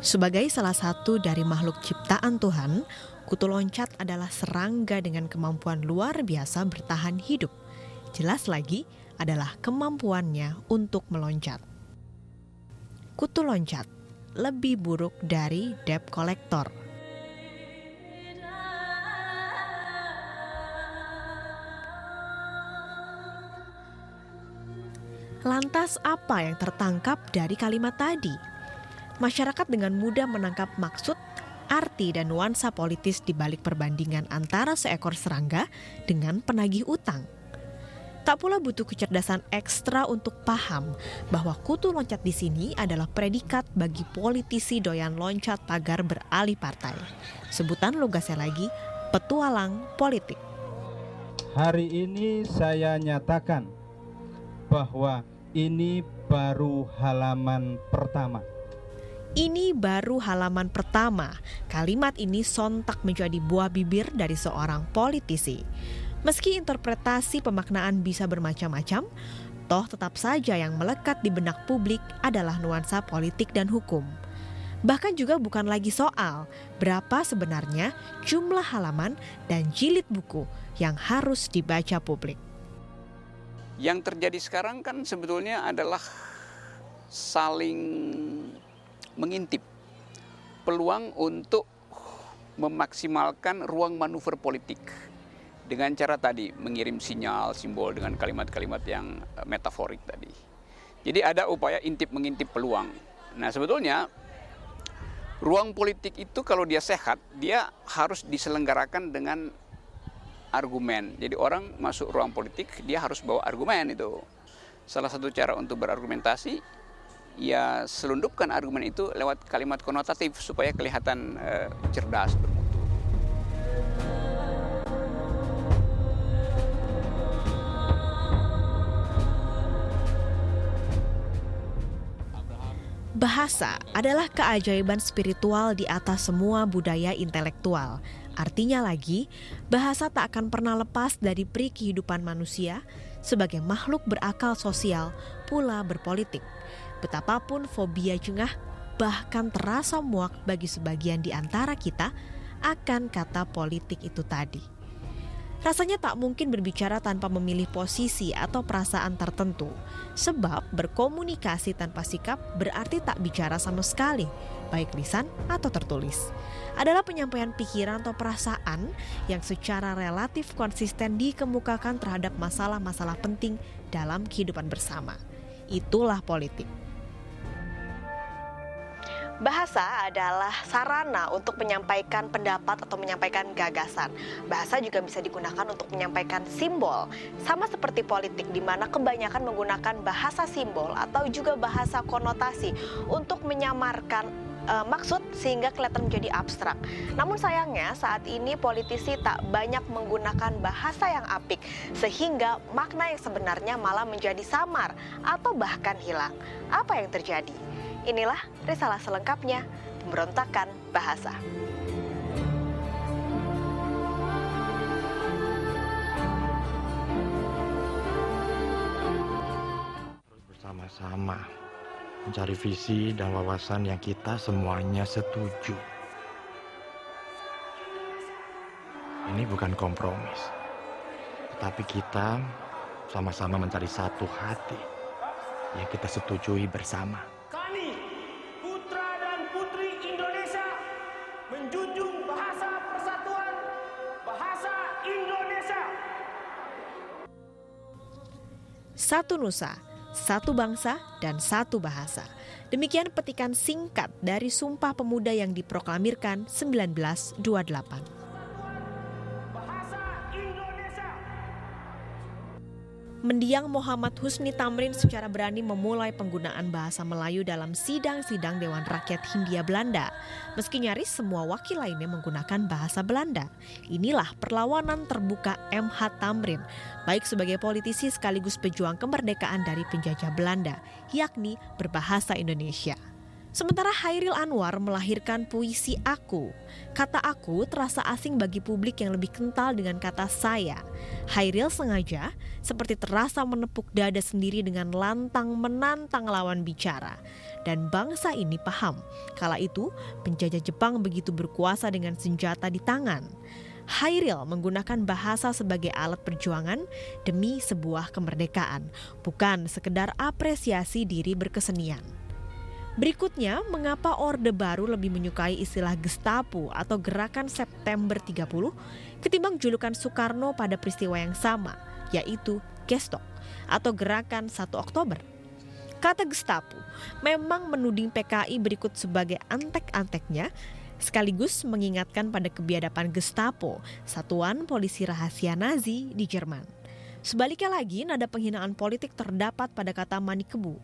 Sebagai salah satu dari makhluk ciptaan Tuhan, kutu loncat adalah serangga dengan kemampuan luar biasa bertahan hidup. Jelas lagi adalah kemampuannya untuk meloncat. Kutu loncat lebih buruk dari debt collector. Lantas apa yang tertangkap dari kalimat tadi? Masyarakat dengan mudah menangkap maksud, arti, dan nuansa politis di balik perbandingan antara seekor serangga dengan penagih utang. Tak pula butuh kecerdasan ekstra untuk paham bahwa kutu loncat di sini adalah predikat bagi politisi doyan loncat pagar beralih partai. Sebutan lugasnya lagi, petualang politik. Hari ini saya nyatakan bahwa ini baru halaman pertama. Ini baru halaman pertama. Kalimat ini sontak menjadi buah bibir dari seorang politisi. Meski interpretasi pemaknaan bisa bermacam-macam, toh tetap saja yang melekat di benak publik adalah nuansa politik dan hukum. Bahkan juga bukan lagi soal berapa sebenarnya jumlah halaman dan jilid buku yang harus dibaca publik. Yang terjadi sekarang kan sebetulnya adalah saling mengintip peluang untuk memaksimalkan ruang manuver politik dengan cara tadi mengirim sinyal, simbol dengan kalimat-kalimat yang metaforik tadi. Jadi ada upaya mengintip peluang. Nah sebetulnya ruang politik itu kalau dia sehat, dia harus diselenggarakan dengan argumen. Jadi orang masuk ruang politik, dia harus bawa argumen itu. Salah satu cara untuk berargumentasi, ya selundupkan argumen itu lewat kalimat konotatif supaya kelihatan cerdas, bermutu. Bahasa adalah keajaiban spiritual di atas semua budaya intelektual. Artinya lagi, bahasa tak akan pernah lepas dari peri kehidupan manusia sebagai makhluk berakal sosial pula berpolitik. Betapapun fobia jengah bahkan terasa muak bagi sebagian di antara kita akan kata politik itu tadi. Rasanya tak mungkin berbicara tanpa memilih posisi atau perasaan tertentu. Sebab berkomunikasi tanpa sikap berarti tak bicara sama sekali, baik lisan atau tertulis. Adalah penyampaian pikiran atau perasaan yang secara relatif konsisten dikemukakan terhadap masalah-masalah penting dalam kehidupan bersama. Itulah politik. Bahasa adalah sarana untuk menyampaikan pendapat atau menyampaikan gagasan. Bahasa juga bisa digunakan untuk menyampaikan simbol. Sama seperti politik di mana kebanyakan menggunakan bahasa simbol atau juga bahasa konotasi untuk menyamarkan maksud sehingga kelihatan menjadi abstrak. Namun sayangnya saat ini politisi tak banyak menggunakan bahasa yang apik sehingga makna yang sebenarnya malah menjadi samar atau bahkan hilang. Apa yang terjadi? Inilah risalah selengkapnya, pemberontakan bahasa. Terus bersama-sama mencari visi dan wawasan yang kita semuanya setuju. Ini bukan kompromis, tetapi kita sama-sama mencari satu hati yang kita setujui bersama. Kami, putra dan putri Indonesia, menjunjung bahasa persatuan, bahasa Indonesia. Satu nusa, satu bangsa, dan satu bahasa. Demikian petikan singkat dari Sumpah Pemuda yang diproklamirkan 1928. Mendiang Muhammad Husni Tamrin secara berani memulai penggunaan bahasa Melayu dalam sidang-sidang Dewan Rakyat Hindia Belanda. Meski nyaris semua wakil lainnya menggunakan bahasa Belanda. Inilah perlawanan terbuka M.H. Tamrin, baik sebagai politisi sekaligus pejuang kemerdekaan dari penjajah Belanda, yakni berbahasa Indonesia. Sementara Chairil Anwar melahirkan puisi Aku. Kata aku terasa asing bagi publik yang lebih kental dengan kata saya. Chairil sengaja seperti terasa menepuk dada sendiri dengan lantang menantang lawan bicara. Dan bangsa ini paham, kala itu penjajah Jepang begitu berkuasa dengan senjata di tangan. Chairil menggunakan bahasa sebagai alat perjuangan demi sebuah kemerdekaan, bukan sekedar apresiasi diri berkesenian. Berikutnya, mengapa Orde Baru lebih menyukai istilah Gestapo atau Gerakan September 30 ketimbang julukan Soekarno pada peristiwa yang sama, yaitu Gestok atau Gerakan 1 Oktober. Kata Gestapo memang menuding PKI berikut sebagai antek-anteknya, sekaligus mengingatkan pada kebiadaban Gestapo, satuan polisi rahasia Nazi di Jerman. Sebaliknya lagi, nada penghinaan politik terdapat pada kata manikebu,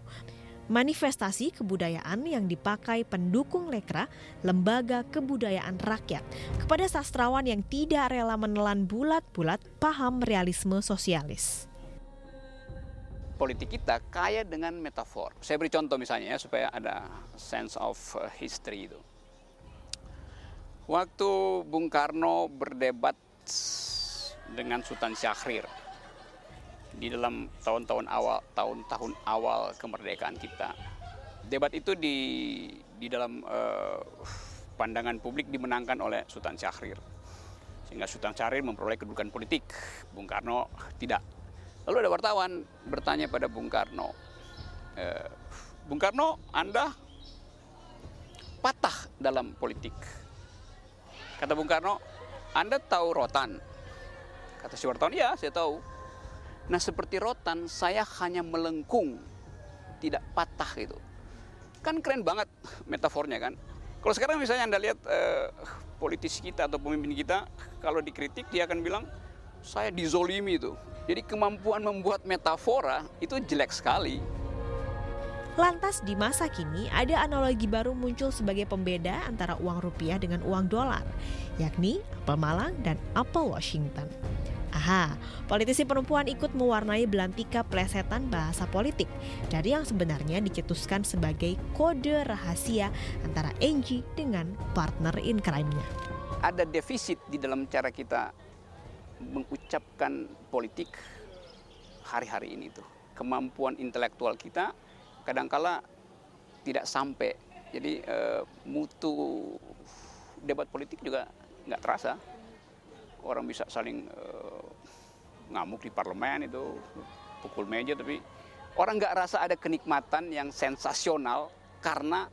manifestasi kebudayaan yang dipakai pendukung lekra lembaga kebudayaan rakyat kepada sastrawan yang tidak rela menelan bulat-bulat paham realisme sosialis. Politik kita kaya dengan metafor. Saya beri contoh misalnya ya, supaya ada sense of history itu. Waktu Bung Karno berdebat dengan Sultan Syahrir di dalam tahun-tahun awal kemerdekaan kita. Debat itu di dalam pandangan publik dimenangkan oleh Sultan Syahrir. Sehingga Sultan Syahrir memperoleh kedudukan politik, Bung Karno tidak. Lalu ada wartawan bertanya pada Bung Karno, Bung Karno, Anda patah dalam politik. Kata Bung Karno, Anda tahu rotan? Kata si wartawan, iya saya tahu. Nah seperti rotan, saya hanya melengkung, tidak patah gitu. Kan keren banget metafornya kan. Kalau sekarang misalnya Anda lihat politisi kita atau pemimpin kita, kalau dikritik dia akan bilang, saya dizolimi itu. Jadi kemampuan membuat metafora itu jelek sekali. Lantas di masa kini ada analogi baru muncul sebagai pembeda antara uang rupiah dengan uang dolar, yakni apel Malang dan apel Washington. Aha, politisi perempuan ikut mewarnai belantika plesetan bahasa politik dari yang sebenarnya dicetuskan sebagai kode rahasia antara Angie dengan partner in crime-nya. Ada defisit di dalam cara kita mengucapkan politik hari-hari ini tuh. Kemampuan intelektual kita kadangkala tidak sampai. Jadi mutu debat politik juga nggak terasa. Orang bisa saling ngamuk di parlemen itu, pukul meja, tapi orang nggak rasa ada kenikmatan yang sensasional karena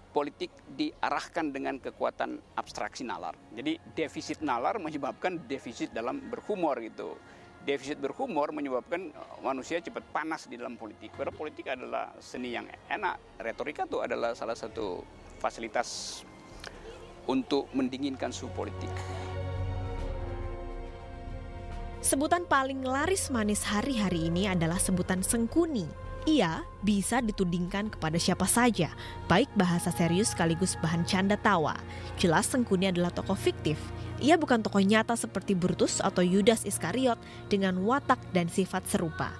politik diarahkan dengan kekuatan abstraksi nalar. Jadi defisit nalar menyebabkan defisit dalam berhumor gitu. Defisit berhumor menyebabkan manusia cepat panas di dalam politik. Karena politik adalah seni yang enak. Retorika itu adalah salah satu fasilitas untuk mendinginkan suhu politik. Sebutan paling laris manis hari-hari ini adalah sebutan sengkuni. Ia bisa ditudingkan kepada siapa saja, baik bahasa serius sekaligus bahan canda tawa. Jelas Sengkuni adalah tokoh fiktif. Ia bukan tokoh nyata seperti Brutus atau Yudas Iskariot dengan watak dan sifat serupa.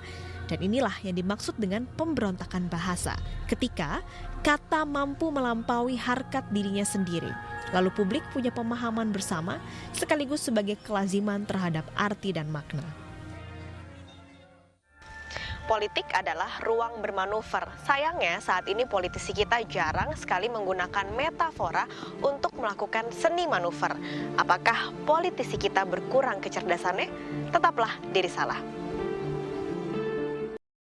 Dan inilah yang dimaksud dengan pemberontakan bahasa, ketika kata mampu melampaui harkat dirinya sendiri. Lalu publik punya pemahaman bersama sekaligus sebagai kelaziman terhadap arti dan makna. Politik adalah ruang bermanuver. Sayangnya saat ini politisi kita jarang sekali menggunakan metafora untuk melakukan seni manuver. Apakah politisi kita berkurang kecerdasannya? Tetaplah diri salah.